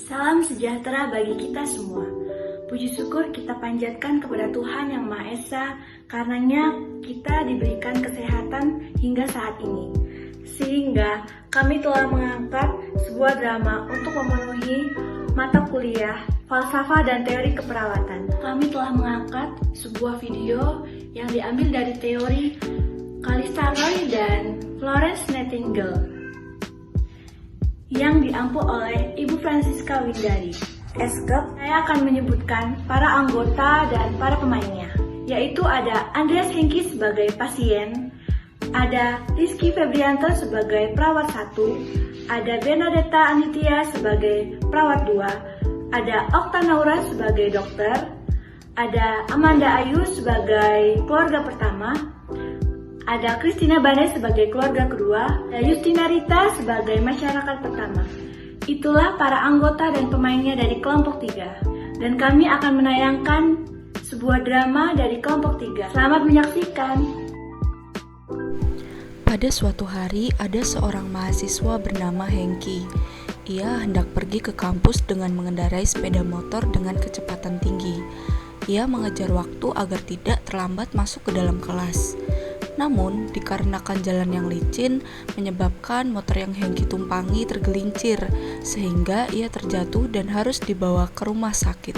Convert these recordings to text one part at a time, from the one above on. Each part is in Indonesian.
Salam sejahtera bagi kita semua. Puji syukur kita panjatkan kepada Tuhan Yang Maha Esa, karenanya kita diberikan kesehatan hingga saat ini. Sehingga kami telah mengangkat sebuah drama untuk memenuhi mata kuliah falsafah dan teori keperawatan. Kami telah mengangkat sebuah video yang diambil dari teori Calista Roy dan Florence Nightingale yang diampu oleh Ibu Francisca Windari. Eskep, saya akan menyebutkan para anggota dan para pemainnya, yaitu ada Andreas Hengki sebagai pasien, ada Rizky Febrianto sebagai perawat 1, ada Bernadetta Anitya sebagai perawat 2, ada Okta Naura sebagai dokter, ada Amanda Ayu sebagai keluarga pertama, ada Christina Bane sebagai keluarga kedua, dan Justina Rita sebagai masyarakat pertama. Itulah para anggota dan pemainnya dari kelompok 3. Dan kami akan menayangkan sebuah drama dari kelompok 3. Selamat menyaksikan. Pada suatu hari ada seorang mahasiswa bernama Hengki. Ia hendak pergi ke kampus dengan mengendarai sepeda motor dengan kecepatan tinggi. Ia mengejar waktu agar tidak terlambat masuk ke dalam kelas. Namun, dikarenakan jalan yang licin, menyebabkan motor yang Hengki tumpangi tergelincir, sehingga ia terjatuh dan harus dibawa ke rumah sakit.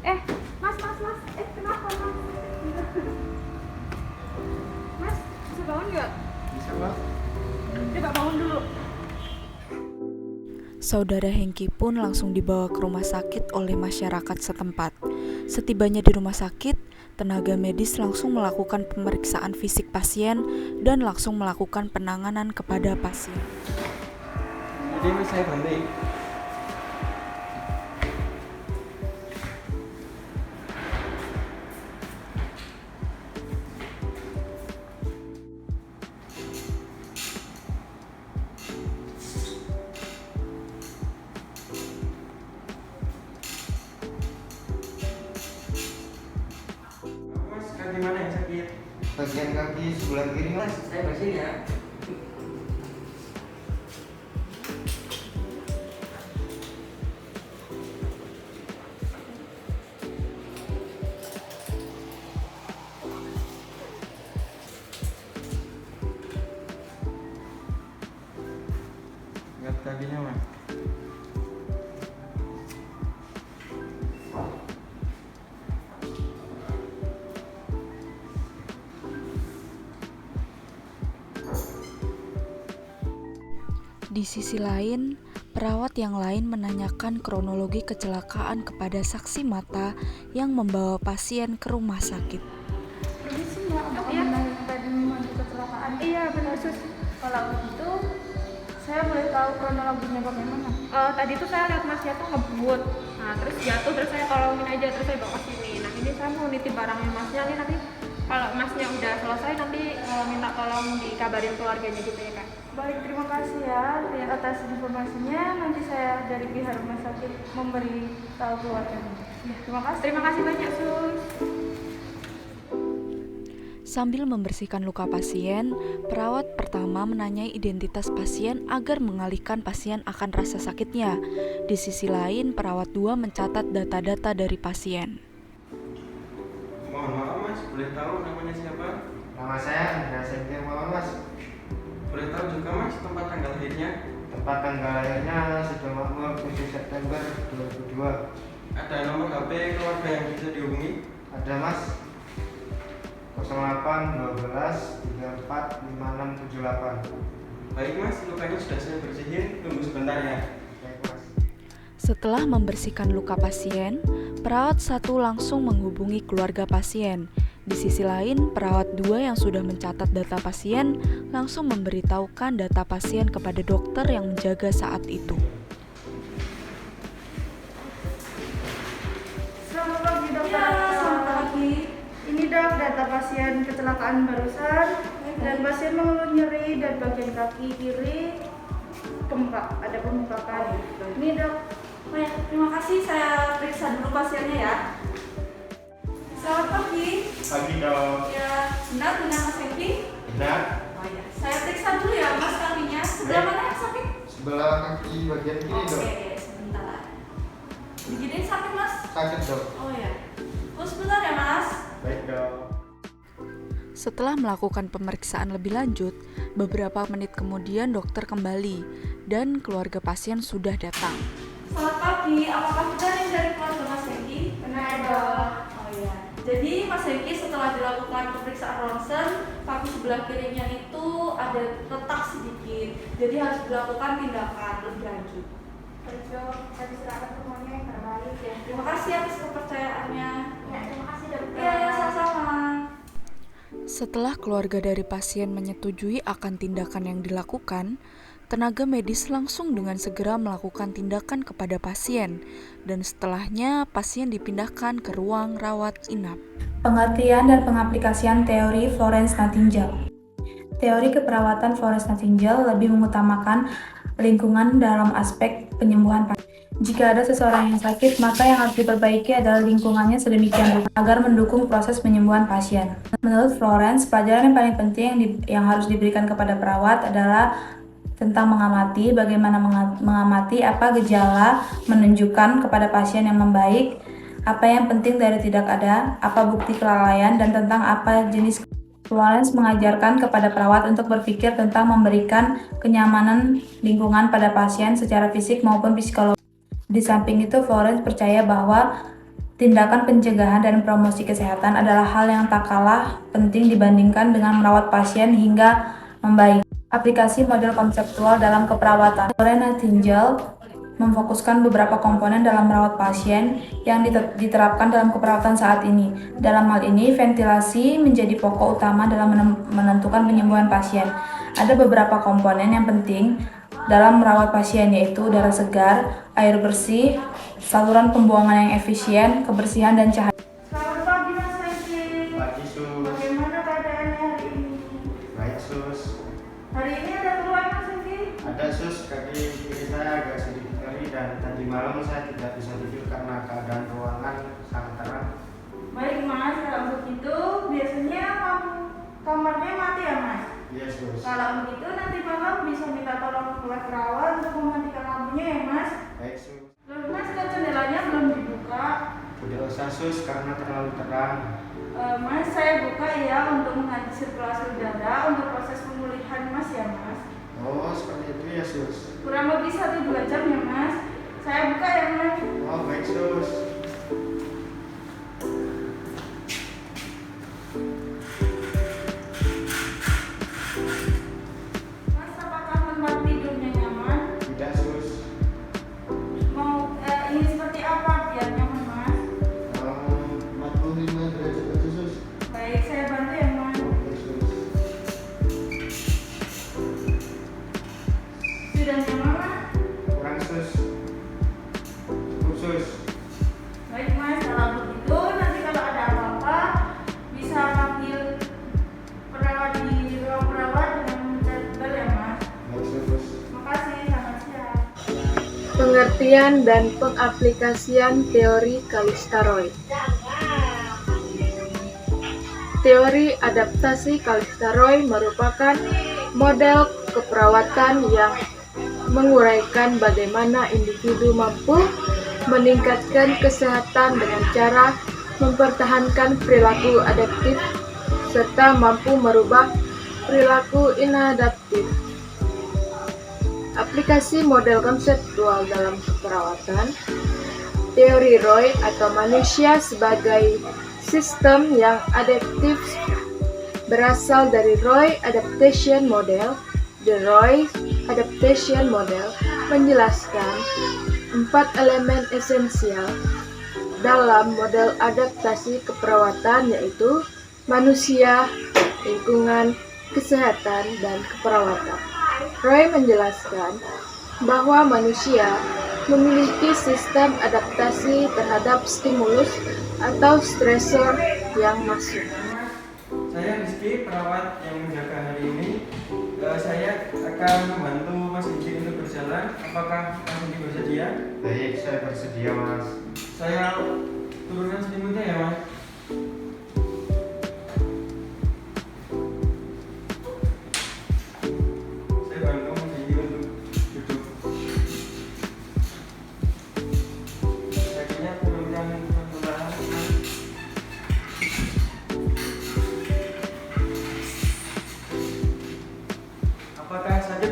Mas, kenapa mas? Mas, bisa bangun nggak? Bisa, Mbak. Coba bangun dulu. Saudara Hengki pun langsung dibawa ke rumah sakit oleh masyarakat setempat. Setibanya di rumah sakit, tenaga medis langsung melakukan pemeriksaan fisik pasien dan langsung melakukan penanganan kepada pasien. Jadi Mas, saya banding. Mas, kaki mana yang sakit? Bagian kaki sebelah kiri mas. Saya bersihin ya. Lihat kakinya mas. Di sisi lain, perawat yang lain menanyakan kronologi kecelakaan kepada saksi mata yang membawa pasien ke rumah sakit. Permisi mbak, apa benar tadi membantu kecelakaan? Iya benar sus. Kalau begitu, saya boleh tahu kronologinya bagaimana? Tadi tuh saya lihat masnya tuh ngebut. Nah terus jatuh, terus saya tolongin aja, terus saya bawa ke sini. Nah ini saya mau nitip barangnya masnya nih, nanti kalau masnya udah selesai nanti minta tolong dikabarin keluarganya gitu ya kak. Baik, terima kasih ya atas informasinya. Nanti saya dari pihak rumah sakit memberi tahu keluarganya. Ya, terima kasih banyak sus. Sambil membersihkan luka pasien, perawat pertama menanyai identitas pasien agar mengalihkan pasien akan rasa sakitnya. Di sisi lain, perawat 2 mencatat data-data dari pasien. Mohon maaf mas, boleh tahu namanya siapa? Nama saya Andreas Hengki mas. Boleh tahu juga mas tempat tanggal lahirnya? Tempat tanggal lahirnya sudah makmur 7 September 2002. Ada nomor HP keluarga yang bisa dihubungi? Ada mas 08 12 34 5678. Baik mas, lukanya sudah saya bersihin, tunggu sebentar ya. Baik mas. Setelah membersihkan luka pasien, perawat 1 langsung menghubungi keluarga pasien. Di sisi lain, perawat 2 yang sudah mencatat data pasien langsung memberitahukan data pasien kepada dokter yang menjaga saat itu. Selamat pagi dokter. Ya, selamat pagi. Ini dok data pasien kecelakaan barusan dan pasien mengeluh nyeri dan bagian kaki kiri ada pembengkakan. Ini dok. Oh ya, terima kasih. Saya periksa dulu pasiennya ya. Selamat pagi. Pagi dok. Ya, Benar dengan Mas Hengki? Benar. Oh ya, saya periksa dulu ya Mas kakinya. Sebelah mana yang sakit? Sebelah kaki bagian kiri dok. Oke, sebentar. Diginiin sakit Mas? Sakit dok. Oh ya. Tunggu sebentar ya Mas. Baik dok. Setelah melakukan pemeriksaan lebih lanjut, beberapa menit kemudian dokter kembali dan keluarga pasien sudah datang. Selamat pagi, apakah benar ini dari keluarga Mas Hengki? Benar dong. Oh iya. Jadi Mas Hengki setelah dilakukan pemeriksaan ronsen, kaki sebelah kirinya itu ada retak sedikit. Jadi harus dilakukan tindakan lebih lanjut. Baik dok, saya diserahkan semuanya yang terbaik ya. Terima kasih atas kepercayaannya. Ya, terima kasih dokter. Iya, sama-sama. Setelah keluarga dari pasien menyetujui akan tindakan yang dilakukan, tenaga medis langsung dengan segera melakukan tindakan kepada pasien, dan setelahnya pasien dipindahkan ke ruang rawat inap. Pengertian dan pengaplikasian teori Florence Nightingale. Teori keperawatan Florence Nightingale lebih mengutamakan lingkungan dalam aspek penyembuhan pasien. Jika ada seseorang yang sakit, maka yang harus diperbaiki adalah lingkungannya sedemikian rupa agar mendukung proses penyembuhan pasien. Menurut Florence, pelajaran yang paling penting yang harus diberikan kepada perawat adalah tentang mengamati, bagaimana mengamati apa gejala menunjukkan kepada pasien yang membaik, apa yang penting dari tidak ada, apa bukti kelalaian, dan tentang apa jenis. Florence mengajarkan kepada perawat untuk berpikir tentang memberikan kenyamanan lingkungan pada pasien secara fisik maupun psikologis. Di samping itu, Florence percaya bahwa tindakan pencegahan dan promosi kesehatan adalah hal yang tak kalah penting dibandingkan dengan merawat pasien hingga membaik. Aplikasi model konseptual dalam keperawatan. Florence Nightingale memfokuskan beberapa komponen dalam merawat pasien yang diterapkan dalam keperawatan saat ini. Dalam hal ini, ventilasi menjadi pokok utama dalam menentukan penyembuhan pasien. Ada beberapa komponen yang penting dalam merawat pasien, yaitu udara segar, air bersih, saluran pembuangan yang efisien, kebersihan, dan cahaya. Selamat pagi Mas Hengki. Pagi sus. Bagaimana keadaannya hari ini? Baik sus. Hari ini ada keluhan Mas Hengki? Ada sus, kaki kiri saya agak sedikit nyeri dan tadi malam saya tidak bisa tidur karena keadaan ruangan sangat terang. Baik Mas, kalau begitu biasanya kamarnya mati ya Mas? Iya sus. Kalau begitu nanti malam bisa minta tolong oleh perawat untuk mematikan lampunya ya Mas. Baik sus. Loh Mas, kok jendelanya belum dibuka? Tidak usah sus karena terlalu terang. Mas, saya buka ya untuk mengganti sirkulasi udara untuk proses pemulihan Mas ya Mas. Oh seperti itu ya sus. Kurang lebih 1-2 jam ya Mas. Saya buka ya Mas. Oh baik sus. Mas, apakah tempat tidurnya nyaman? Tidak sus. Mau ingin seperti apa biar nyaman Mas? 45 derajat aja sus. Baik, saya bantu ya Mas. Oke sus. Sudah nyaman Mas? Kurang sus. Cukup sus. Baik Mas, kalau begitu nanti kalau ada apa-apa bisa panggil perawat di ruang perawat dengan mencari bel ya Mas. Baik sus. Makasih, selamat siang. Pengertian dan pengaplikasian teori Kalistaroy. Teori adaptasi Kalistaroy merupakan model keperawatan yang menguraikan bagaimana individu mampu meningkatkan kesehatan dengan cara mempertahankan perilaku adaptif serta mampu merubah perilaku inadaptif. Aplikasi model konseptual dalam keperawatan. Teori Roy atau manusia sebagai sistem yang adaptif berasal dari Roy Adaptation Model. The Roy Adaptation Model menjelaskan 4 elemen esensial dalam model adaptasi keperawatan, yaitu manusia, lingkungan, kesehatan, dan keperawatan. Roy menjelaskan bahwa manusia memiliki sistem adaptasi terhadap stimulus atau stresor yang masuk. Saya Rizky, perawat yang menjaga hari ini. Saya akan membantu Mas Hengki untuk berjalan. Apakah Mas Hengki bersedia? Baik, saya bersedia mas. Saya turunkan selimutnya ya Mas.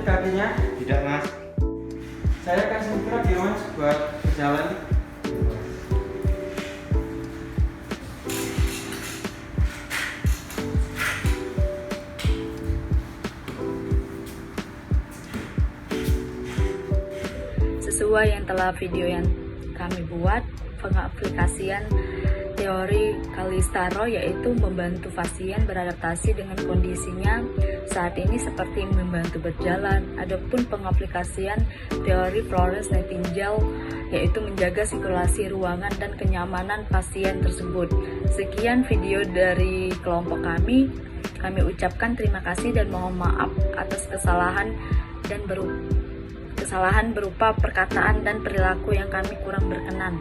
kakinya? Tidak, Mas. Saya kasih gerak ya Mas buat berjalan. Sesuai yang telah video yang kami buat, pengaplikasian teori Kalistaro yaitu membantu pasien beradaptasi dengan kondisinya saat ini seperti membantu berjalan. Adapun pengaplikasian teori Florence Nightingale yaitu menjaga sirkulasi ruangan dan kenyamanan pasien tersebut. Sekian video dari kelompok kami. Kami ucapkan terima kasih dan mohon maaf atas kesalahan berupa perkataan dan perilaku yang kami kurang berkenan.